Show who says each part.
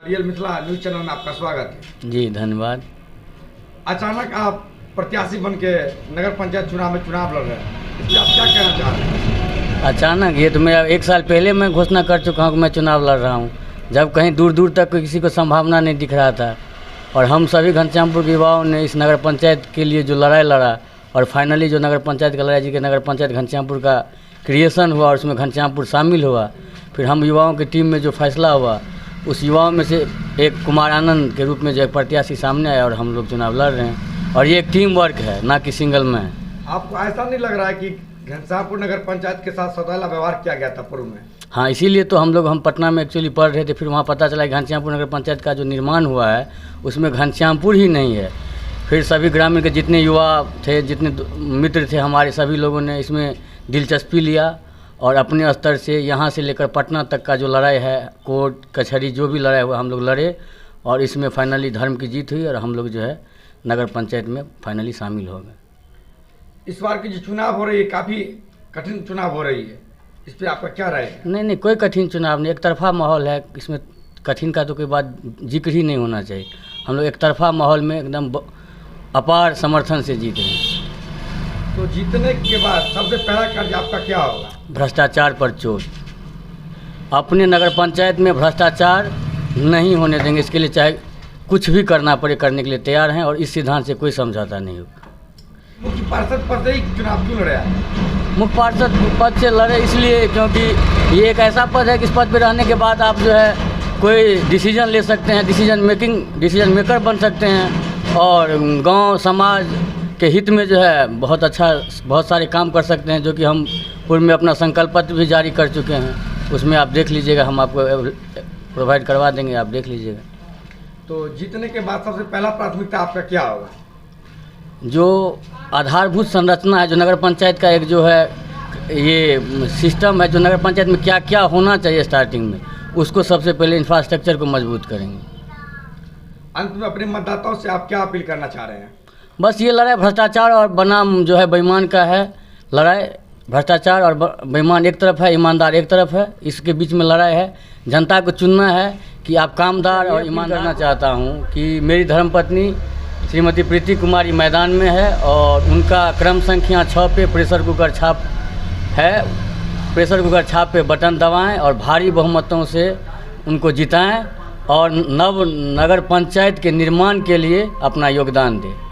Speaker 1: Real Mithila news channel में आपका स्वागत है।
Speaker 2: जी धन्यवाद।
Speaker 1: अचानक आप प्रत्याशी बन के नगर पंचायत चुनाव में चुनाव लड़ रहे हैं, इसलिए आप क्या कहना चाह रहे हैं?
Speaker 2: अचानक ये तो मेरा 1 साल पहले मैं घोषणा कर चुका हूँ कि मैं चुनाव लड़ रहा हूँ, जब कहीं दूर दूर तक किसी को संभावना नहीं दिख रहा था। और हम सभी घनश्यामपुर के युवाओं ने इस नगर पंचायत के लिए जो लड़ाई लड़ा और फाइनली जो नगर पंचायत का लड़ाई जी के नगर पंचायत घनश्यामपुर का क्रिएशन हुआ और उसमें घनश्यामपुर शामिल हुआ। फिर हम युवाओं की टीम में जो फैसला हुआ, उस युवाओं में से एक कुमार आनंद के रूप में जो एक प्रत्याशी सामने आया और हम लोग चुनाव लड़ रहे हैं। और ये एक टीम वर्क है, ना कि सिंगल में है।
Speaker 1: आपको ऐसा नहीं लग रहा है कि घनश्यामपुर नगर पंचायत के साथ सौतेला व्यवहार किया गया था पूर्व में?
Speaker 2: हाँ, इसीलिए तो हम पटना में एक्चुअली पढ़ रहे थे, फिर वहाँ पता चला कि घनश्यामपुर नगर पंचायत का जो निर्माण हुआ है उसमें घनश्यामपुर ही नहीं है। फिर सभी ग्रामीण के जितने युवा थे, जितने मित्र थे हमारे, सभी लोगों ने इसमें दिलचस्पी लिया और अपने स्तर से यहाँ से लेकर पटना तक का जो लड़ाई है, कोर्ट कचहरी जो भी लड़ाई हुआ, हम लोग लड़े और इसमें फाइनली धर्म की जीत हुई और हम लोग जो है नगर पंचायत में फाइनली शामिल हो गए।
Speaker 1: इस बार की जो चुनाव हो रही है काफ़ी कठिन चुनाव हो रही है, इस पर आपका क्या राय है?
Speaker 2: नहीं, कोई कठिन चुनाव नहीं, एक तरफा माहौल है, इसमें कठिन का तो कोई बात जिक्र ही नहीं होना चाहिए। हम लोग एक तरफा माहौल में एकदम अपार समर्थन से जीत रहे हैं।
Speaker 1: तो जीतने के बाद सबसे पहला कार्य आपका क्या होगा?
Speaker 2: भ्रष्टाचार पर चोट। अपने नगर पंचायत में भ्रष्टाचार नहीं होने देंगे, इसके लिए चाहे कुछ भी करना पड़े करने के लिए तैयार हैं और इस सिद्धांत से कोई समझौता नहीं होगा।
Speaker 1: मुख्य पार्षद पद से ही चुनाव क्यों लड़े?
Speaker 2: मुख्य पार्षद पद से लड़े इसलिए क्योंकि ये एक ऐसा पद है कि इस पद पर रहने के बाद आप जो है कोई डिसीजन ले सकते हैं, डिसीजन मेकर बन सकते हैं और गांव समाज के हित में जो है बहुत सारे काम कर सकते हैं, जो कि हम पूर्व में अपना संकल्प पत्र भी जारी कर चुके हैं। उसमें आप देख लीजिएगा, हम आपको प्रोवाइड करवा देंगे, आप देख लीजिएगा।
Speaker 1: तो जीतने के बाद सबसे पहला प्राथमिकता आपका क्या होगा?
Speaker 2: जो आधारभूत संरचना है, जो नगर पंचायत का एक जो है ये सिस्टम है, जो नगर पंचायत में क्या क्या होना चाहिए स्टार्टिंग में, उसको सबसे पहले इंफ्रास्ट्रक्चर को मजबूत करेंगे।
Speaker 1: अंत में अपने मतदाताओं से आप क्या अपील करना चाह रहे हैं?
Speaker 2: बस ये लड़ाई भ्रष्टाचार और बनाम जो है बेईमान का है। लड़ाई भ्रष्टाचार और बेईमान एक तरफ है, ईमानदार एक तरफ है, इसके बीच में लड़ाई है। जनता को चुनना है कि आप कामदार और ईमानदार। करना चाहता हूँ कि मेरी धर्मपत्नी श्रीमती प्रीति कुमारी मैदान में है और उनका क्रम संख्या 6 पे प्रेशर कुकर छाप है। प्रेशर कुकर छाप पे बटन दबाएं और भारी बहुमतों से उनको जिताएं और नगर पंचायत के निर्माण के लिए अपना योगदान दें।